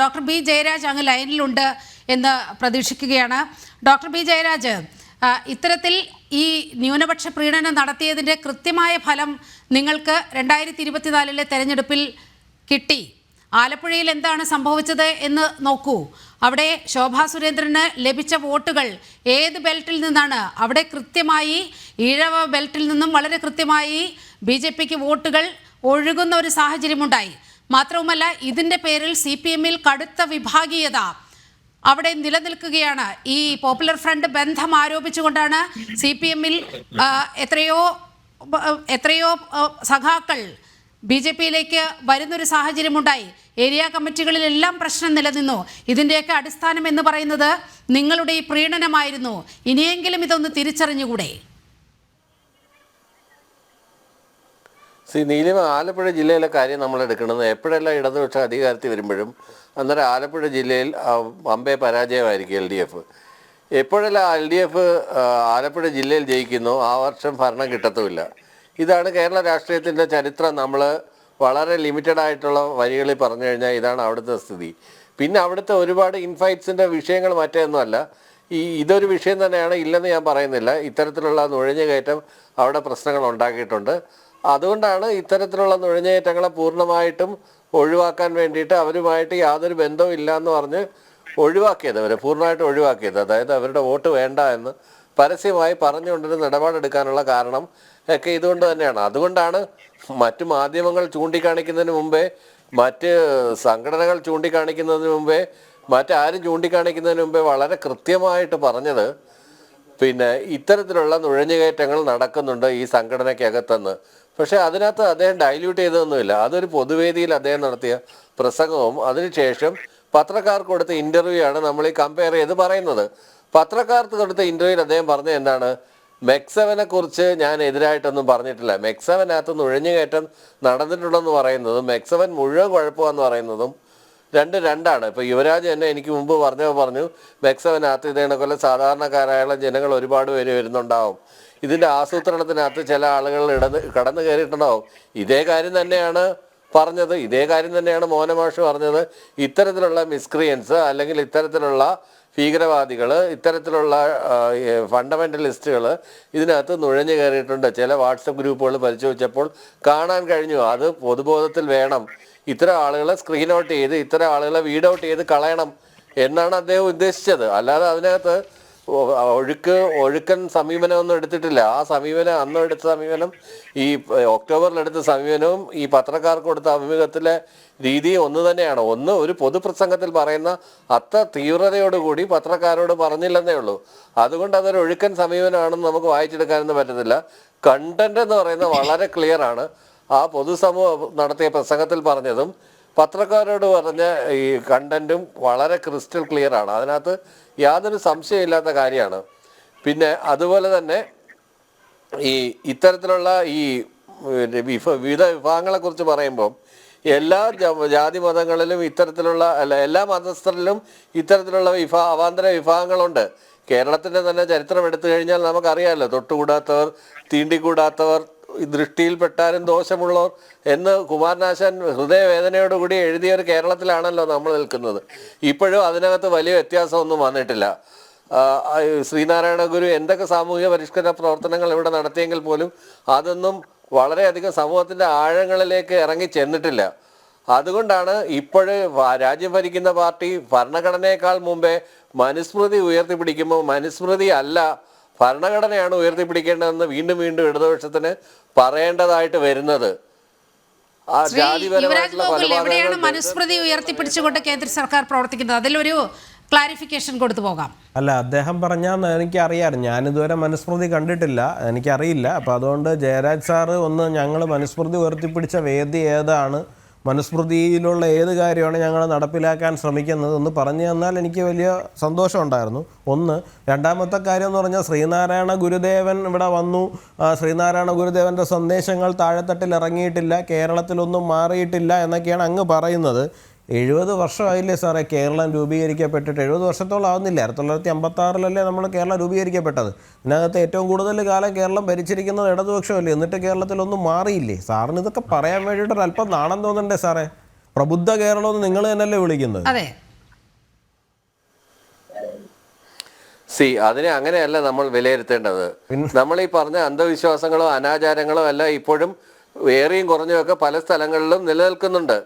Doctor B Jayaraj അങ്ങ് ലൈനിലുണ്ട് എന്ന് പ്രതീക്ഷിക്കുകയാണ്. ഡോക്ടർ ബി ജയരാജ്, ഇത്തരത്തിൽ ഈ ന്യൂനപക്ഷ പ്രീണനം നടത്തിയതിൻ്റെ കൃത്യമായ ഫലം നിങ്ങൾക്ക് 2024 തെരഞ്ഞെടുപ്പിൽ കിട്ടി. ആലപ്പുഴയിൽ എന്താണ് സംഭവിച്ചത് എന്ന് നോക്കൂ. അവിടെ ശോഭാ സുരേന്ദ്രന് ലഭിച്ച വോട്ടുകൾ ഏത് ബെൽറ്റിൽ നിന്നാണ്? അവിടെ കൃത്യമായി ഈഴവ ബെൽറ്റിൽ നിന്നും വളരെ കൃത്യമായി BJPക്ക് വോട്ടുകൾ ഒഴുകുന്ന ഒരു സാഹചര്യമുണ്ടായി. മാത്രവുമല്ല, ഇതിൻ്റെ പേരിൽ CPM-ൽ കടുത്ത വിഭാഗീയത അവിടെ നിലനിൽക്കുകയാണ്. ഈ പോപ്പുലർ ഫ്രണ്ട് ബന്ധം ആരോപിച്ചുകൊണ്ടാണ് CPM-ൽ എത്രയോ സഖാക്കൾ BJPയിലേക്ക് വരുന്നൊരു സാഹചര്യമുണ്ടായി. ഏരിയ കമ്മിറ്റികളിലെല്ലാം പ്രശ്നം നിലനിന്നു. ഇതിൻ്റെയൊക്കെ അടിസ്ഥാനം എന്ന് പറയുന്നത് നിങ്ങളുടെ ഈ പ്രീണനമായിരുന്നു. ഇനിയെങ്കിലും ഇതൊന്ന് തിരിച്ചറിഞ്ഞുകൂടെ? നീലിമ, ആലപ്പുഴ ജില്ലയിലെ കാര്യം നമ്മൾ എടുക്കുന്നത് എപ്പോഴെല്ലാം ഇടതുപക്ഷ അധികാരത്തിൽ വരുമ്പോഴും അന്നേരം ആലപ്പുഴ ജില്ലയിൽ അമ്പേ പരാജയമായിരിക്കും LDF. എപ്പോഴെല്ലാം LDF ആലപ്പുഴ ജില്ലയിൽ ജയിക്കുന്നു ആ വർഷം ഭരണം കിട്ടത്തുമില്ല. ഇതാണ് കേരള രാഷ്ട്രീയത്തിൻ്റെ ചരിത്രം. നമ്മൾ വളരെ ലിമിറ്റഡ് ആയിട്ടുള്ള വരികളിൽ പറഞ്ഞു കഴിഞ്ഞാൽ ഇതാണ് അവിടുത്തെ സ്ഥിതി. പിന്നെ അവിടുത്തെ ഒരുപാട് ഇൻഫൈറ്റ്സിൻ്റെ വിഷയങ്ങൾ മറ്റൊന്നുമല്ല. ഇതൊരു വിഷയം തന്നെയാണ്, ഇല്ലെന്ന് ഞാൻ പറയുന്നില്ല. ഇത്തരത്തിലുള്ള നുഴഞ്ഞുകയറ്റം അവിടെ പ്രശ്നങ്ങൾ ഉണ്ടാക്കിയിട്ടുണ്ട്. അതുകൊണ്ടാണ് ഇത്തരത്തിലുള്ള നുഴഞ്ഞുകയറ്റങ്ങളെ പൂർണ്ണമായിട്ടും ഒഴിവാക്കാൻ വേണ്ടിയിട്ട് അവരുമായിട്ട് യാതൊരു ബന്ധവും ഇല്ല എന്ന് പറഞ്ഞ് ഒഴിവാക്കിയത്, അവരെ പൂർണ്ണമായിട്ട് ഒഴിവാക്കിയത്. അതായത് അവരുടെ വോട്ട് വേണ്ട എന്ന് പരസ്യമായി പറഞ്ഞുകൊണ്ടൊരു നിലപാടെടുക്കാനുള്ള കാരണം ഒക്കെ ഇതുകൊണ്ട് തന്നെയാണ്. അതുകൊണ്ടാണ് മറ്റു മാധ്യമങ്ങൾ ചൂണ്ടിക്കാണിക്കുന്നതിന് മുമ്പേ, മറ്റ് സംഘടനകൾ ചൂണ്ടിക്കാണിക്കുന്നതിന് മുമ്പേ, മറ്റാരും ചൂണ്ടിക്കാണിക്കുന്നതിന് മുമ്പേ വളരെ കൃത്യമായിട്ട് പറഞ്ഞത് പിന്നെ ഇത്തരത്തിലുള്ള നുഴഞ്ഞുകയറ്റങ്ങൾ നടക്കുന്നുണ്ട് ഈ സംഘടനയ്ക്കകത്തെന്ന്. പക്ഷേ അതിനകത്ത് അദ്ദേഹം ഡൈല്യൂട്ട് ചെയ്തതൊന്നുമില്ല. അതൊരു പൊതുവേദിയിൽ അദ്ദേഹം നടത്തിയ പ്രസംഗവും അതിനുശേഷം പത്രക്കാർക്ക് കൊടുത്ത ഇൻ്റർവ്യൂ ആണ് നമ്മൾ ഈ കമ്പയർ ചെയ്ത് പറയുന്നത്. പത്രക്കാർക്ക് കൊടുത്ത ഇൻ്റർവ്യൂവിൽ അദ്ദേഹം പറഞ്ഞത് എന്താണ്? മെക്സവനെ കുറിച്ച് ഞാൻ എതിരായിട്ടൊന്നും പറഞ്ഞിട്ടില്ല. മെക്സവനകത്ത് നുഴഞ്ഞുകയറ്റം നടന്നിട്ടുണ്ടെന്ന് പറയുന്നതും മെക്സവൻ മുഴുവൻ കുഴപ്പമെന്ന് പറയുന്നതും രണ്ടാണ്. ഇപ്പോൾ യുവരാജ് തന്നെ എനിക്ക് മുമ്പ് പറഞ്ഞു മെക്സവനകത്ത് ഇതേണക്കൊല്ലം സാധാരണക്കാരായുള്ള ജനങ്ങൾ ഒരുപാട് പേര് വരുന്നുണ്ടാവും, ഇതിൻ്റെ ആസൂത്രണത്തിനകത്ത് ചില ആളുകൾ കടന്നു കയറിയിട്ടുണ്ടാവും. ഇതേ കാര്യം തന്നെയാണ് പറഞ്ഞത്. ഇതേ കാര്യം തന്നെയാണ് മോഹനമാഷ് പറഞ്ഞത്. ഇത്തരത്തിലുള്ള മിസ്ക്രിയൻസ് അല്ലെങ്കിൽ ഇത്തരത്തിലുള്ള ഭീകരവാദികൾ, ഇത്തരത്തിലുള്ള ഫണ്ടമെൻ്റലിസ്റ്റുകൾ ഇതിനകത്ത് നുഴഞ്ഞു കയറിയിട്ടുണ്ട്. ചില വാട്സപ്പ് ഗ്രൂപ്പുകൾ പരിശോധിച്ചപ്പോൾ കാണാൻ കഴിഞ്ഞു. അത് പൊതുബോധത്തിൽ വേണം. ഇത്തരം ആളുകളെ സ്ക്രീൻ ഔട്ട് ചെയ്ത്, ഇത്തരം ആളുകളെ വീഡ് ഔട്ട് ചെയ്ത് കളയണം എന്നാണ് അദ്ദേഹം ഉദ്ദേശിച്ചത്. അല്ലാതെ അതിനകത്ത് ഒഴുക്കൻ സമീപനമൊന്നും എടുത്തിട്ടില്ല. ആ സമീപനം, അന്ന് എടുത്ത സമീപനം, ഈ ഒക്ടോബറിലെടുത്ത സമീപനവും ഈ പത്രക്കാർക്ക് കൊടുത്ത അഭിമുഖത്തിലെ രീതി ഒന്ന് തന്നെയാണ്. ഒരു പൊതുപ്രസംഗത്തിൽ പറയുന്ന അത്ര തീവ്രതയോടുകൂടി പത്രക്കാരോട് പറഞ്ഞില്ലെന്നേ ഉള്ളൂ. അതുകൊണ്ട് അതൊരു ഒഴുക്കൻ സമീപനമാണെന്ന് നമുക്ക് വായിച്ചെടുക്കാനൊന്നും പറ്റത്തില്ല. കണ്ടന്റ് എന്ന് പറയുന്നത് വളരെ ക്ലിയർ ആണ്. ആ പൊതുസമൂഹം നടത്തിയ പ്രസംഗത്തിൽ പറഞ്ഞതും പത്രക്കാരോട് പറഞ്ഞ ഈ കണ്ടന്റും വളരെ ക്രിസ്റ്റൽ ക്ലിയർ ആണ്. അതിനകത്ത് യാതൊരു സംശയമില്ലാത്ത കാര്യമാണ്. പിന്നെ അതുപോലെ തന്നെ ഇത്തരത്തിലുള്ള ഈ വിവിധ വിഭാഗങ്ങളെക്കുറിച്ച് പറയുമ്പം എല്ലാ ജാതി മതങ്ങളിലും ഇത്തരത്തിലുള്ള എല്ലാ മതസ്ഥരിലും ഇത്തരത്തിലുള്ള അവാന്തര വിഭാഗങ്ങളുണ്ട്. കേരളത്തിൻ്റെ തന്നെ ചരിത്രം എടുത്തു കഴിഞ്ഞാൽ നമുക്കറിയാമല്ലോ, തൊട്ടുകൂടാത്തവർ, തീണ്ടിക്കൂടാത്തവർ, ദൃഷ്ടിയിൽപ്പെട്ടാലും ദോഷമുള്ളവർ എന്ന് കുമാരനാശാൻ ഹൃദയവേദനയോടുകൂടി എഴുതിയ ഒരു കേരളത്തിലാണല്ലോ നമ്മൾ നിൽക്കുന്നത്. ഇപ്പോഴും അതിനകത്ത് വലിയ വ്യത്യാസമൊന്നും വന്നിട്ടില്ല. ശ്രീനാരായണ ഗുരു എന്തൊക്കെ സാമൂഹിക പരിഷ്കരണ പ്രവർത്തനങ്ങൾ ഇവിടെ നടത്തിയെങ്കിൽ പോലും അതൊന്നും വളരെയധികം സമൂഹത്തിൻ്റെ ആഴങ്ങളിലേക്ക് ഇറങ്ങി ചെന്നിട്ടില്ല. അതുകൊണ്ടാണ് ഇപ്പോഴ് രാജ്യം ഭരിക്കുന്ന പാർട്ടി ഭരണഘടനയേക്കാൾ മുമ്പേ മനുസ്മൃതി ഉയർത്തിപ്പിടിക്കുമ്പോൾ മനുസ്മൃതി അല്ല, ഭരണഘടനയാണ് ഉയർത്തിപ്പിടിക്കേണ്ടതെന്ന് വീണ്ടും ഇടതുപക്ഷത്തിന് പറയേണ്ടതായിട്ട് വരുന്നത്. എവിടെയാണ് മനുസ്മൃതി ഉയർത്തിപ്പിടിച്ചുകൊണ്ട് കേന്ദ്ര സർക്കാർ പ്രവർത്തിക്കുന്നത്? അതിലൊരു ക്ലാരിഫിക്കേഷൻ കൊടുത്തു പോകാം. അല്ല, അദ്ദേഹം പറഞ്ഞാൽ എനിക്കറിയാം. ഞാനിതുവരെ മനുസ്മൃതി കണ്ടിട്ടില്ല, എനിക്കറിയില്ല. അപ്പോൾ അതുകൊണ്ട് ജയരാജ് സാറ് ഞങ്ങൾ മനുസ്മൃതി ഉയർത്തിപ്പിടിച്ച വേദി ഏതാണ്, മനുസ്മൃതിയിലുള്ള ഏത് കാര്യമാണ് ഞങ്ങൾ നടപ്പിലാക്കാൻ ശ്രമിക്കുന്നത് എന്ന് പറഞ്ഞു തന്നാൽ എനിക്ക് വലിയ സന്തോഷമുണ്ടായിരുന്നു. രണ്ടാമത്തെ കാര്യം എന്ന് പറഞ്ഞാൽ ശ്രീനാരായണ ഗുരുദേവൻ ഇവിടെ വന്നു, ശ്രീനാരായണ ഗുരുദേവൻ്റെ സന്ദേശങ്ങൾ താഴെത്തട്ടിൽ ഇറങ്ങിയിട്ടില്ല, കേരളത്തിലൊന്നും മാറിയിട്ടില്ല എന്നൊക്കെയാണ് അങ്ങ് പറയുന്നത്. 70 വർഷമായില്ലേ സാറേ കേരളം രൂപീകരിക്കപ്പെട്ടിട്ട്? 70 വർഷത്തോളം ആവുന്നില്ല. 1956 നമ്മൾ കേരളം രൂപീകരിക്കപ്പെട്ടത്. ഇതിനകത്ത് ഏറ്റവും കൂടുതൽ കാലം കേരളം ഭരിച്ചിരിക്കുന്നത് ഇടതുപക്ഷമല്ലേ? എന്നിട്ട് കേരളത്തിലൊന്നും മാറിയില്ലേ? സാറിന് ഇതൊക്കെ പറയാൻ വേണ്ടിയിട്ട് ഒരല്പം നാണം തോന്നണ്ടേ സാറേ? പ്രബുദ്ധ കേരളം എന്ന് നിങ്ങൾ തന്നെയല്ലേ വിളിക്കുന്നത്? അതെ, അതിനെ അങ്ങനെയല്ല നമ്മൾ വിലയിരുത്തേണ്ടത്. നമ്മൾ ഈ പറഞ്ഞ അന്ധവിശ്വാസങ്ങളോ അനാചാരങ്ങളോ എല്ലാം ഇപ്പോഴും ഏറിയും കുറഞ്ഞുമൊക്കെ പല സ്ഥലങ്ങളിലും നിലനിൽക്കുന്നുണ്ട്.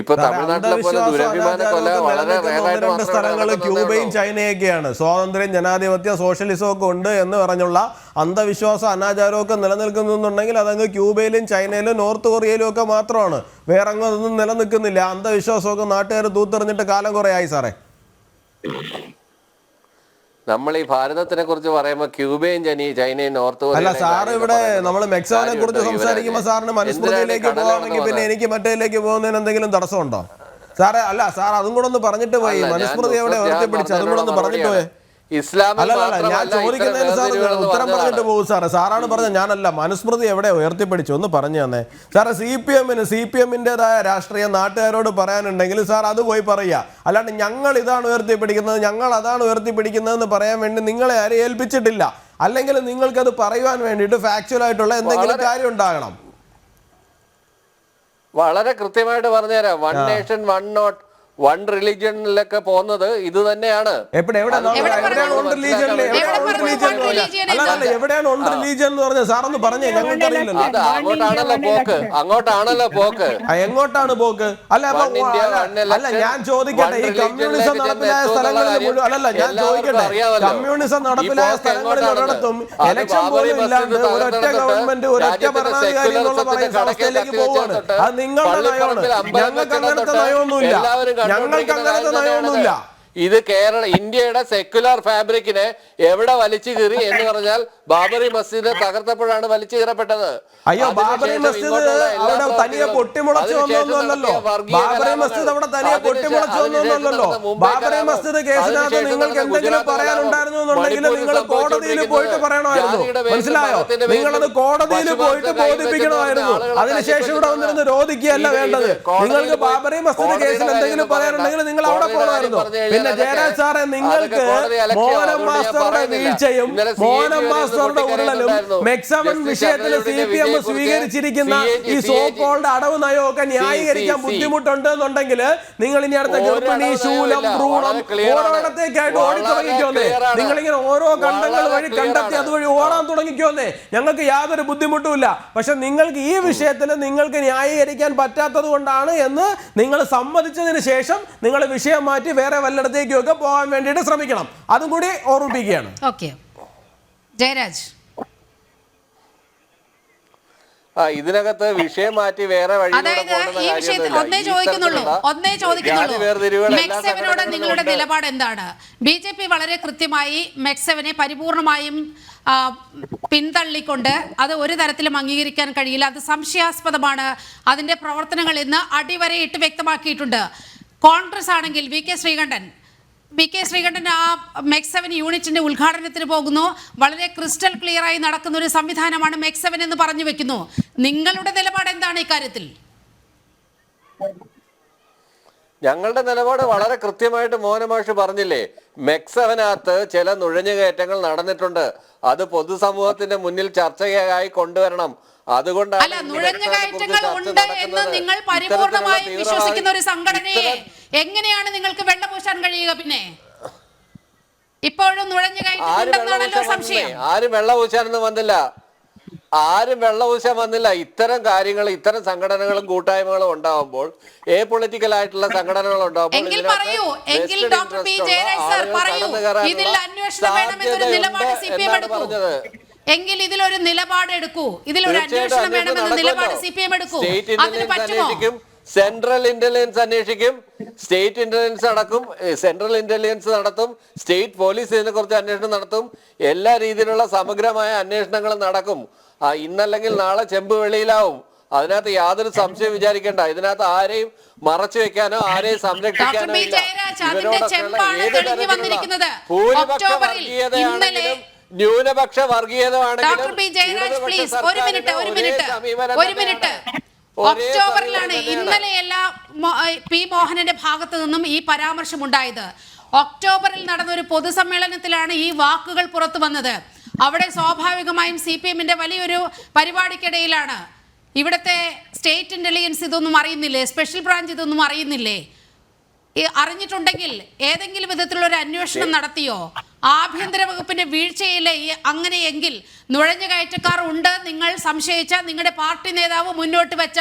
ഇപ്പൊ തമിഴ്നാട്ടിലെ പോലെ ദുരഭിമാന കൊല വളരെ രണ്ട് സ്ഥലങ്ങൾ ക്യൂബയും ചൈനയൊക്കെയാണ്. സ്വാതന്ത്ര്യം, ജനാധിപത്യം, സോഷ്യലിസം ഒക്കെ ഉണ്ട് എന്ന് പറഞ്ഞുള്ള അന്ധവിശ്വാസം അനാചാരമൊക്കെ നിലനിൽക്കുന്നുണ്ടെങ്കിൽ അതങ്ങ് ക്യൂബയിലും ചൈനയിലും നോർത്ത് കൊറിയയിലും ഒക്കെ മാത്രമാണ്. വേറെ അങ്ങ് അതൊന്നും നിലനിൽക്കുന്നില്ല. അന്ധവിശ്വാസമൊക്കെ നാട്ടുകാർ തൂത്തെറിഞ്ഞിട്ട് കാലം കുറേ ആയി സാറേ. നമ്മൾ ഈ ഭാരതത്തിനെ കുറിച്ച് പറയുമ്പോൾ ക്യൂബയും ചൈനയും നോർത്ത് കൊറിയ അല്ല സാർ, ഇവിടെ നമ്മൾ മെക്സിക്കോനെ കുറിച്ച് സംസാരിക്കുമ്പോൾ സാറിന് മനുസ്മൃതിയിലേക്ക് പോകാമെങ്കിൽ പിന്നെ എനിക്ക് മറ്റേതിലേക്ക് പോകുന്നതിന് എന്തെങ്കിലും തടസ്സമുണ്ടോ സാറേ? അല്ല സാർ, അതും കൂടെ ഒന്ന് പറഞ്ഞിട്ട് പോയി. മനുസ്മൃതി എവിടെ ഉയർത്തിപ്പിടിച്ച് അതും കൂടെ ഒന്ന് പറഞ്ഞിട്ട് പോയി. അല്ലല്ല, ഞാൻ ചോദിക്കുന്നതിന് സാർ ഉത്തരം പറഞ്ഞിട്ട് പോകും സാറേ. സാറാണ് പറഞ്ഞത്, ഞാനല്ല. മനുസ്മൃതി എവിടെ ഉയർത്തിപ്പിടിച്ചു ഒന്ന് പറഞ്ഞു തന്നെ സാറേ. CPM-ൻ്റെതായ രാഷ്ട്രീയം നാട്ടുകാരോട് പറയാനുണ്ടെങ്കിൽ സാർ അത് പോയി പറയുക. അല്ലാണ്ട് ഞങ്ങൾ ഇതാണ് ഉയർത്തിപ്പിടിക്കുന്നത്, ഞങ്ങൾ അതാണ് ഉയർത്തിപ്പിടിക്കുന്നതെന്ന് പറയാൻ വേണ്ടി നിങ്ങളെ ആരും ഏൽപ്പിച്ചിട്ടില്ല. അല്ലെങ്കിൽ നിങ്ങൾക്കത് പറയുവാൻ വേണ്ടിയിട്ട് ഫാക്ച്വൽ ആയിട്ടുള്ള എന്തെങ്കിലും കാര്യം ഉണ്ടാകണം. വളരെ കൃത്യമായിട്ട് പറഞ്ഞുതരാം. One nation one note one റിലീജിയനിലൊക്കെ പോകുന്നത് ഇത് തന്നെയാണ്. എവിടെയാണ് ഓൺ റിലീജിയൻ എന്ന് പറഞ്ഞത് സാറൊന്ന് പറഞ്ഞേ, ഞങ്ങൾക്ക് അറിയില്ലല്ലോ. അങ്ങോട്ടാണല്ലോ പോക്ക്. എങ്ങോട്ടാണ് പോക്ക്? അല്ല ഞാൻ ചോദിക്കട്ടെ, ഈ കമ്മ്യൂണിസം നടപ്പിലായ സ്ഥലങ്ങളിൽ മുഴുവൻ, അല്ലല്ല ഞാൻ ചോദിക്കട്ടെ, കമ്മ്യൂണിസം നടപ്പിലായ സ്ഥലങ്ങളിൽ ഒരിടത്തും ഇലക്ഷൻ പോലും ഇല്ലാണ്ട് ഒരൊറ്റ ഗവൺമെന്റ് ഒരൊറ്റ ഭരണാധികാരി എന്നുള്ള പറയുന്ന അവസ്ഥയിലേക്ക് പോവുകയാണ്. അത് നിങ്ങളുടെ നയമാണ്. ഞങ്ങൾക്ക് അങ്ങനത്തെ നയമൊന്നുമില്ല. ഞങ്ങൾക്ക് അങ്ങനത്തെ നയമൊന്നുമില്ല. ഇത് ഇന്ത്യയുടെ സെക്യുലർ ഫാബ്രിക്കിനെ എവിടെ വലിച്ചു കീറി എന്ന് പറഞ്ഞാൽ ബാബറി മസ്ജിദ് തകർത്തപ്പോഴാണ് വലിച്ചു കീറപ്പെട്ടത്. അയ്യോ, ബാബറി മസ്ജിദ് അവിടെ തനിയെ പൊട്ടിമുളച്ചു വന്നല്ലോ. ബാബറി മസ്ജിദ് അവിടെ തനിയെ പൊട്ടിമുളച്ചു വന്നല്ലോ. ബാബറി മസ്ജിദ് കേസിനകത്ത് നിങ്ങൾക്ക് എന്തെങ്കിലും പറയാനുണ്ടായിരുന്നു എന്നുണ്ടെങ്കിൽ നിങ്ങൾ കോടതിയിൽ പോയിട്ട് പറയണമായിരുന്നു. മനസ്സിലായോ? നിങ്ങളത് കോടതിയിൽ പോയിട്ട് ബോധിപ്പിക്കണമായിരുന്നു. അതിനുശേഷം ഇവിടെ വന്നിരുന്ന് രോധിക്കുകയല്ല വേണ്ടത്. നിങ്ങൾക്ക് ബാബറി മസ്ജിദ് കേസിൽ എന്തെങ്കിലും പറയാനുണ്ടെങ്കിൽ നിങ്ങൾ അവിടെ പോകണമായിരുന്നു. പിന്നെ ജയരാജ് സാറെ, നിങ്ങൾക്ക് മോഹനം മാസ്റ്ററുടെ വീഴ്ചയും മോഹനം മാസ്റ്ററുടെ ഉരുളലും മെക്സവൻ വിഷയത്തിൽ CPM സ്വീകരിച്ചിരിക്കുന്ന ഈ സോ കോൾഡ് അടവ് നയമൊക്കെ ന്യായീകരിക്കാൻ ബുദ്ധിമുട്ടുണ്ട് എന്നുണ്ടെങ്കിൽ നിങ്ങൾ ഇനി അടുത്ത ഗർഭിണി, ശൂലം, ഭ്രൂണം ഓരോയിടത്തേക്കായിട്ട് ഓടിത്തുടങ്ങിക്കോന്നേ. നിങ്ങളിങ്ങനെ ഓരോ ഖണ്ഡങ്ങൾ വഴി കണ്ടെത്തി അതുവഴി ഓടാൻ തുടങ്ങിക്കോന്നേ. ഞങ്ങൾക്ക് യാതൊരു ബുദ്ധിമുട്ടുമില്ല. പക്ഷെ നിങ്ങൾക്ക് ഈ വിഷയത്തിൽ നിങ്ങൾക്ക് ന്യായീകരിക്കാൻ പറ്റാത്തത് കൊണ്ടാണ് എന്ന് നിങ്ങൾ സമ്മതിച്ചതിന് ശേഷം നിങ്ങൾ വിഷയം മാറ്റി വേറെ വല്ലയിടത്തേക്കൊക്കെ പോകാൻ വേണ്ടിയിട്ട് ശ്രമിക്കണം. അതും കൂടി ഓർമ്മിപ്പിക്കുകയാണ്. ഓക്കെ, ജയരാജ്. ഇതിനകത്ത് വിഷയം മാറ്റി വേറെ മെക്സെവനോട് നിങ്ങളുടെ നിലപാട് എന്താണ്? BJP വളരെ കൃത്യമായി മെക്സെവനെ പരിപൂർണമായും പിന്തള്ളിക്കൊണ്ട് അത് ഒരു തരത്തിലും അംഗീകരിക്കാൻ കഴിയില്ല, അത് സംശയാസ്പദമാണ്, അതിന്റെ പ്രവർത്തനങ്ങൾ ഇന്ന് അടിവരയിട്ട് വ്യക്തമാക്കിയിട്ടുണ്ട്. കോൺഗ്രസ് ആണെങ്കിൽ വി കെ ശ്രീകണ്ഠൻ ആ മെക്സെവൻ യൂണിറ്റിന്റെ ഉദ്ഘാടനത്തിന് പോകുന്നു. വളരെ ക്രിസ്റ്റൽ ക്ലിയർ ആയി നടക്കുന്ന ഒരു സംവിധാനമാണ് മെക്സെവൻ എന്ന് പറഞ്ഞു വെക്കുന്നു. നിങ്ങളുടെ നിലപാട് എന്താണ് ഇക്കാര്യത്തിൽ? ഞങ്ങളുടെ നിലപാട് വളരെ കൃത്യമായിട്ട് മോഹനമാഷ് പറഞ്ഞില്ലേ. മെക്സവനകത്ത് ചില നുഴഞ്ഞുകയറ്റങ്ങൾ നടന്നിട്ടുണ്ട്. അത് പൊതുസമൂഹത്തിന്റെ മുന്നിൽ ചർച്ചയായി കൊണ്ടുവരണം. അതുകൊണ്ടാണ് നുഴഞ്ഞുകയറ്റങ്ങൾ ഉണ്ട് എന്ന് നിങ്ങൾ പരിപൂർണമായി വിശ്വസിക്കുന്ന ഒരു സംഘടനയെ എങ്ങനെയാണ് നിങ്ങൾക്ക് വെള്ളപൂശാൻ കഴിയുക? പിന്നെ ഇപ്പോഴും നുഴഞ്ഞുകയറ്റം സംശയം. ആരും വെള്ളപൂശാനൊന്നും വന്നില്ല. ഇത്തരം കാര്യങ്ങൾ, ഇത്തരം സംഘടനകളും കൂട്ടായ്മകളും ഉണ്ടാവുമ്പോൾ, പൊളിറ്റിക്കൽ ആയിട്ടുള്ള സംഘടനകൾ ഉണ്ടാവുമ്പോൾ എങ്കിൽ ഇതിലൊരു നിലപാടെടുക്കൂ, ഇതിലൊരു അന്വേഷണം വേണമെന്ന നിലപാട് CPM എടുക്കൂ. അതിന് പറ്റുമോ? സെൻട്രൽ ഇന്റലിജൻസ് അന്വേഷിക്കും, സ്റ്റേറ്റ് ഇന്റലിജൻസ് നടക്കും, സെൻട്രൽ ഇന്റലിജൻസ് നടത്തും, സ്റ്റേറ്റ് പോലീസ് ഇതിനെ കുറിച്ച് അന്വേഷണം നടത്തും. എല്ലാ രീതിയിലുള്ള സമഗ്രമായ അന്വേഷണങ്ങളും നടക്കും. ഇന്നല്ലെങ്കിൽ നാളെ ചെമ്പ് വെളിയിലാവും. അതിനകത്ത് യാതൊരു സംശയം വിചാരിക്കേണ്ട. ഇതിനകത്ത് ആരെയും മറച്ചു വെക്കാനോ ആരെയും സംരക്ഷിക്കാനോ ഇല്ല. ഭൂരിപക്ഷ വർഗീയതയാണെങ്കിലും ന്യൂനപക്ഷ വർഗീയതയാണെങ്കിലും ഒക്ടോബറിലാണ് ഇന്നലെയല്ല P. മോഹനന്റെ ഭാഗത്തു നിന്നും ഈ പരാമർശമുണ്ടായത്. ഒക്ടോബറിൽ നടന്ന ഒരു പൊതുസമ്മേളനത്തിലാണ് ഈ വാക്കുകൾ പുറത്തു വന്നത്. അവിടെ സ്വാഭാവികമായും CPM-ന്റെ വലിയൊരു പരിപാടിക്കിടയിലാണ് ഇവിടുത്തെ സ്റ്റേറ്റ് ഇൻ്റലിജൻസ് ഇതൊന്നും അറിയുന്നില്ലേ? സ്പെഷ്യൽ ബ്രാഞ്ച് ഇതൊന്നും അറിയുന്നില്ലേ? അറിഞ്ഞിട്ടുണ്ടെങ്കിൽ ഏതെങ്കിലും വിധത്തിലുള്ള ഒരു അന്വേഷണം നടത്തിയോ? ആഭ്യന്തര വകുപ്പിന്റെ വീഴ്ചയിലെ അങ്ങനെയെങ്കിൽ നുഴഞ്ഞുകയറ്റക്കാർ ഉണ്ട് നിങ്ങൾ സംശയിച്ച നിങ്ങളുടെ പാർട്ടി നേതാവ് മുന്നോട്ട് വെച്ച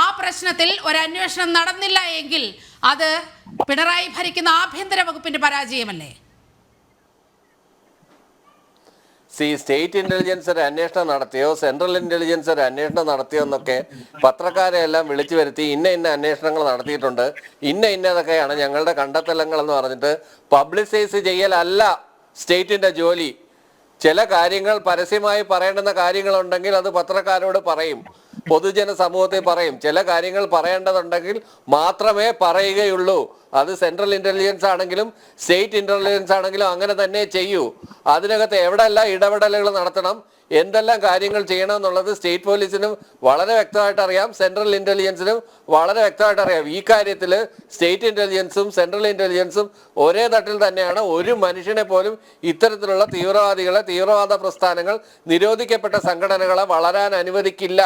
ആ പ്രശ്നത്തിൽ ഒരു അന്വേഷണം നടന്നില്ല എങ്കിൽ അത് പിണറായി ഭരിക്കുന്ന ആഭ്യന്തര വകുപ്പിന്റെ പരാജയമല്ലേ? സ്റ്റേറ്റ് ഇന്റലിജൻസ് ഒരു അന്വേഷണം നടത്തിയോ സെൻട്രൽ ഇന്റലിജൻസ് ഒരു അന്വേഷണം നടത്തിയോ എന്നൊക്കെ പത്രക്കാരെ എല്ലാം വിളിച്ചു വരുത്തി ഇന്ന അന്വേഷണങ്ങൾ നടത്തിയിട്ടുണ്ട്, ഇന്നതൊക്കെയാണ് ഞങ്ങളുടെ കണ്ടെത്തലങ്ങൾ എന്ന് പറഞ്ഞിട്ട് പബ്ലിസൈസ് ചെയ്യലല്ല സ്റ്റേറ്റിന്റെ ജോലി. ചില കാര്യങ്ങൾ പരസ്യമായി പറയേണ്ടുന്ന കാര്യങ്ങളുണ്ടെങ്കിൽ അത് പത്രക്കാരോട് പറയും, പൊതുജന സമൂഹത്തിൽ പറയും. ചില കാര്യങ്ങൾ പറയേണ്ടതുണ്ടെങ്കിൽ മാത്രമേ പറയുകയുള്ളൂ. അത് സെൻട്രൽ ഇന്റലിജൻസ് ആണെങ്കിലും സ്റ്റേറ്റ് ഇന്റലിജൻസ് ആണെങ്കിലും അങ്ങനെ തന്നെ ചെയ്യൂ. അതിനകത്ത് എവിടെയെല്ലാം ഇടപെടലുകൾ നടത്തണം, എന്തെല്ലാം കാര്യങ്ങൾ ചെയ്യണം എന്നുള്ളത് സ്റ്റേറ്റ് പോലീസിനും വളരെ വ്യക്തമായിട്ട് അറിയാം, സെൻട്രൽ ഇന്റലിജൻസിനും വളരെ വ്യക്തമായിട്ട് അറിയാം. ഈ കാര്യത്തിൽ സ്റ്റേറ്റ് ഇന്റലിജൻസും സെൻട്രൽ ഇന്റലിജൻസും ഒരേ തട്ടിൽ തന്നെയാണ്. ഒരു മനുഷ്യനെ പോലും ഇത്തരത്തിലുള്ള തീവ്രവാദ പ്രസ്ഥാനങ്ങൾ, നിരോധിക്കപ്പെട്ട സംഘടനകളെ വളരാൻ അനുവദിക്കില്ല.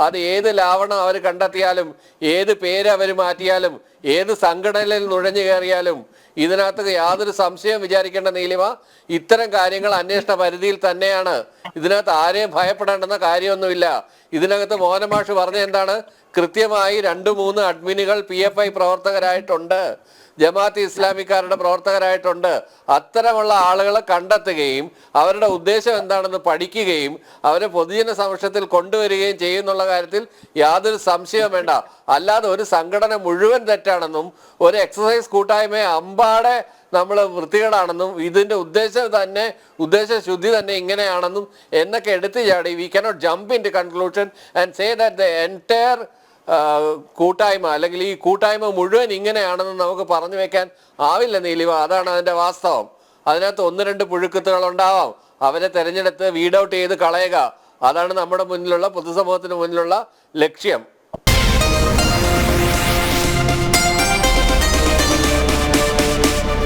അത് ഏത് ലാവണം അവർ കണ്ടെത്തിയാലും, ഏത് പേര് അവർ മാറ്റിയാലും, ഏത് സംഘടനയിൽ നുഴഞ്ഞു കയറിയാലും ഇതിനകത്ത് യാതൊരു സംശയം വിചാരിക്കേണ്ട നീലിമ, ഇത്തരം കാര്യങ്ങൾ അന്വേഷണ പരിധിയിൽ തന്നെയാണ്. ഇതിനകത്ത് ആരെയും ഭയപ്പെടേണ്ടെന്ന കാര്യമൊന്നുമില്ല. ഇതിനകത്ത് മോഹനമാഷ് പറഞ്ഞ എന്താണ്, കൃത്യമായി 2-3 അഡ്മിനുകൾ PFI പ്രവർത്തകരായിട്ടുണ്ട്, ജമാഅത്ത് ഇസ്ലാമിക്കാരുടെ പ്രവർത്തകരായിട്ടുണ്ട്. അത്തരമുള്ള ആളുകളെ കണ്ടെത്തുകയും അവരുടെ ഉദ്ദേശം എന്താണെന്ന് പഠിക്കുകയും അവരെ പൊതുജന സമക്ഷത്തിൽ കൊണ്ടുവരികയും ചെയ്യുന്നുള്ള കാര്യത്തിൽ യാതൊരു സംശയവും വേണ്ട. അല്ലാതെ ഒരു സംഘടന മുഴുവൻ തെറ്റാണെന്നും ഒരു എക്സസൈസ് കൂട്ടായ്മയെ അമ്പാടെ നമ്മൾ വൃത്തികേടാണെന്നും ഇതിൻ്റെ ഉദ്ദേശശുദ്ധി തന്നെ ഇങ്ങനെയാണെന്നും എന്നൊക്കെ എടുത്തു ചാടി we cannot jump into conclusion and say that the entire കൂട്ടായ്മ അല്ലെങ്കിൽ ഈ കൂട്ടായ്മ മുഴുവൻ ഇങ്ങനെയാണെന്ന് നമുക്ക് പറഞ്ഞു വെക്കാൻ ആവില്ല നീലിമ. അതാണ് അതിൻ്റെ വാസ്തവം. അതിനകത്ത് 1-2 പുഴുക്കുത്തുകൾ ഉണ്ടാവാം, അവരെ തിരഞ്ഞെടുത്ത് വീഡ് ഔട്ട് ചെയ്ത് കളയുക. അതാണ് നമ്മുടെ മുന്നിലുള്ള പൊതുസമൂഹത്തിന് മുന്നിലുള്ള ലക്ഷ്യം.